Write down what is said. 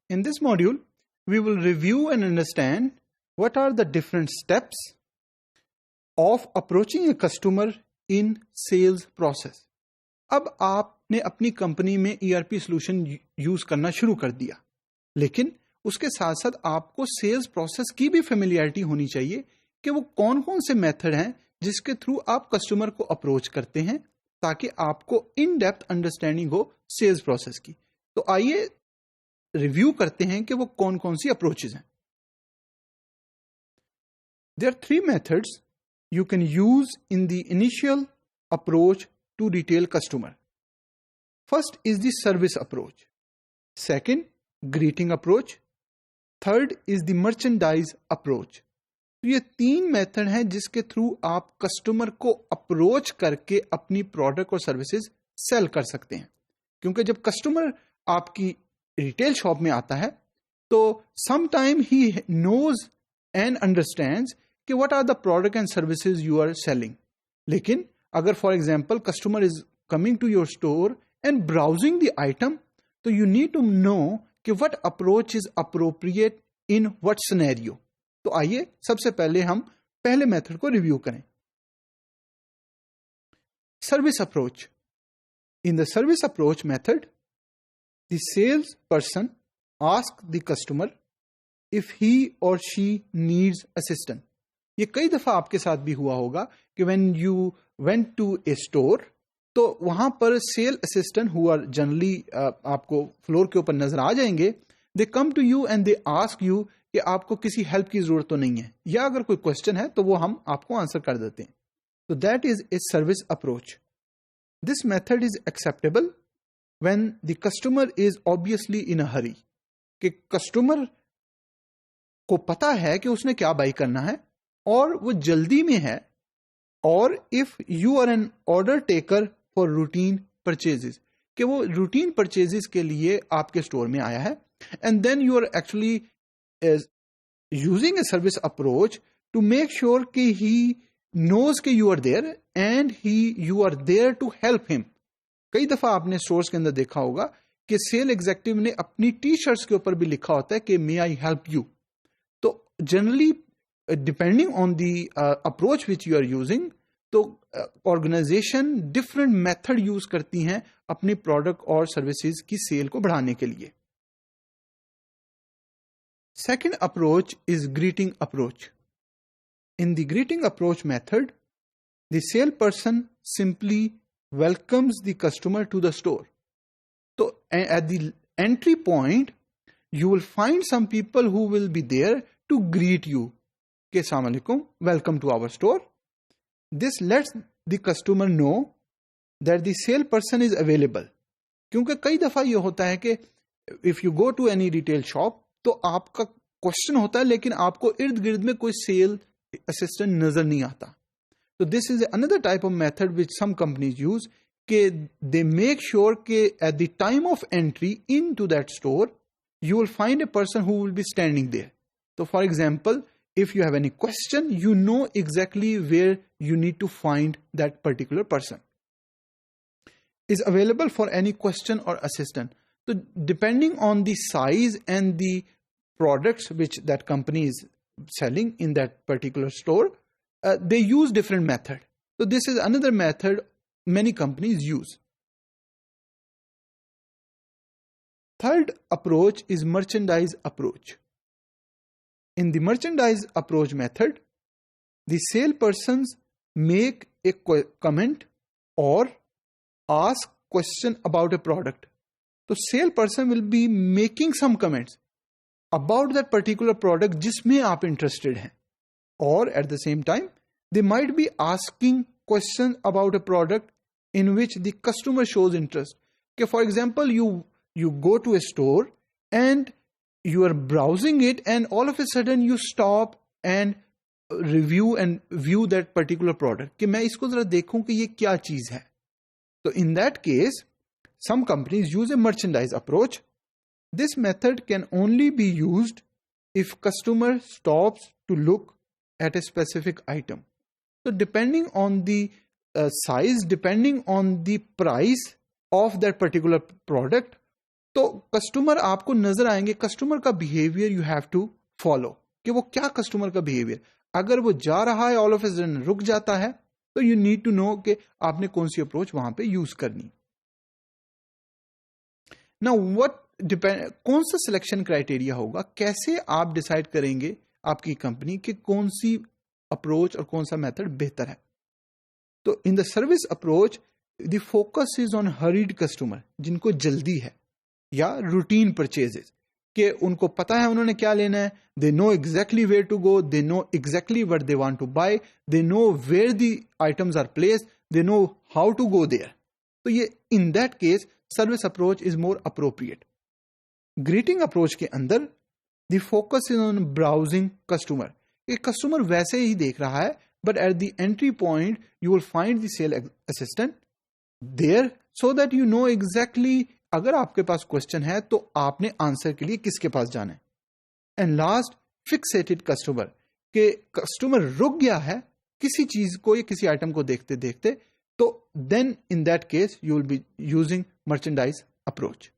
In this module, we will review and understand what are the different steps of approaching a customer in sales process. अब आपने अपनी company में ERP solution use करना शुरू कर दिया, लेकिन उसके साथ साथ आपको सेल्स प्रोसेस की भी फेमिलियरिटी होनी चाहिए कि वो कौन कौन से मेथड हैं जिसके थ्रू आप कस्टमर को अप्रोच करते हैं, ताकि आपको इन डेप्थ अंडरस्टैंडिंग हो सेल्स प्रोसेस की. तो आइए रिव्यू करते हैं कि वो कौन कौन सी अप्रोचेस हैं. There are three methods you can use in the initial approach to retail customer. First is the service approach. Second, greeting approach. Third is the merchandise approach. तो ये तीन मेथड हैं जिसके थ्रू आप कस्टमर को approach करके अपनी product और सर्विसेज सेल कर सकते हैं. क्योंकि जब कस्टमर आपकी रिटेल शॉप में आता है तो sometime he knows and understands कि what are the product and services you are selling. लेकिन अगर for example customer is coming to your store and browsing the item, तो यू नीड टू नो कि what approach is appropriate in what scenario. तो आइए सबसे पहले हम पहले मेथड को रिव्यू करें. Service approach. In the service approach method, the sales person ask the customer if he or she needs assistant. ये कई दफा आपके साथ भी हुआ होगा कि when you went to a store, तो वहां पर sale assistant who are generally आपको फ्लोर के ऊपर नजर आ जाएंगे. They come to you and they ask you कि आपको किसी हेल्प की जरूरत तो नहीं है, या अगर कोई क्वेश्चन है तो वो हम आपको आंसर कर देते हैं. तो that is a service approach. This method is acceptable when the customer is obviously in a hurry, कि कस्टमर को पता है कि उसने क्या बाई करना है और वो जल्दी में है, और if you are an order taker for routine purchases, कि वो रूटीन परचेजेस के लिए आपके स्टोर में आया है, and then you are actually using a service approach to make sure कि ही नोज कि you are there and you are there to help him. कई दफा आपने स्टोर्स के अंदर देखा होगा कि सेल एग्जेक्टिव ने अपनी टी शर्ट्स के ऊपर भी लिखा होता है कि मे आई हेल्प यू. तो generally depending on the approach which you are using, तो ऑर्गेनाइजेशन डिफरेंट मेथड यूज करती हैं अपनी प्रोडक्ट और सर्विसेज की सेल को बढ़ाने के लिए. Second approach is greeting approach. In the greeting approach method, the sale person simply welcomes the customer to the store. तो at the entry point you will find some people who will be there to greet you. Okay, Assalamu alaikum, welcome to our store. This lets the customer know that the salesperson is available. क्योंकि कई दफा ये होता है कि if you go to any retail shop, तो आपका question होता है लेकिन आपको इर्द गिर्द में कोई सेल असिस्टेंट नजर नहीं आता. तो this is another type of method which some companies use, कि दे मेक श्योर कि at the time of entry into that store you will find a person who will be standing there. So for example, if you have any question, you know exactly where you need to find that particular person. Is available for any question or assistant. So depending on the size and the products which that company is selling in that particular store, they use different method. So this is another method many companies use. Third approach is merchandise approach. In the merchandise approach method, the salespersons make a comment or ask question about a product. So salesperson will be making some comments about that particular product जिसमें आप interested हैं, or at the same time they might be asking questions about a product in which the customer shows interest. Okay, for example, you go to a store and you are browsing it, and all of a sudden you stop and review and view that particular product, कि मैं इसको जरा देखूं कि ये क्या चीज है. So in that case, some companies use a merchandise approach. This method can only be used if customer stops to look at a specific item. So depending on the size, depending on the price of that particular product, तो customer आपको नजर आएंगे, customer का behaviour you have to follow, कि वो क्या customer का behaviour, अगर वो जा रहा है ऑल ऑफ ए सडन रुक जाता है, तो यू नीड टू नो कि आपने कौन सी अप्रोच वहां पे यूज करनी। नाउ व्हाट डिपेंड, कौन सा सिलेक्शन क्राइटेरिया होगा, कैसे आप डिसाइड करेंगे आपकी कंपनी कि कौन सी अप्रोच और कौन सा मेथड बेहतर है। तो इन the service approach the focus is on hurried customer, जिनको जल्दी है, या रूटीन परचेजेस, कि उनको पता है उन्होंने क्या लेना है, they know exactly where to go, they know exactly what they want to buy, they know where the items are placed, they know how to go there. तो ये in that case service approach is more appropriate. Greeting approach के अंदर the focus is on browsing customer, एक customer वैसे ही देख रहा है, but at the entry point you will find the sale assistant there, so that you know exactly अगर आपके पास क्वेश्चन है तो आपने आंसर के लिए किसके पास जाना है। एंड लास्ट, फिक्सेटेड कस्टमर, के कस्टमर रुक गया है किसी चीज को या किसी आइटम को देखते देखते, तो then in that case you will be using merchandise approach.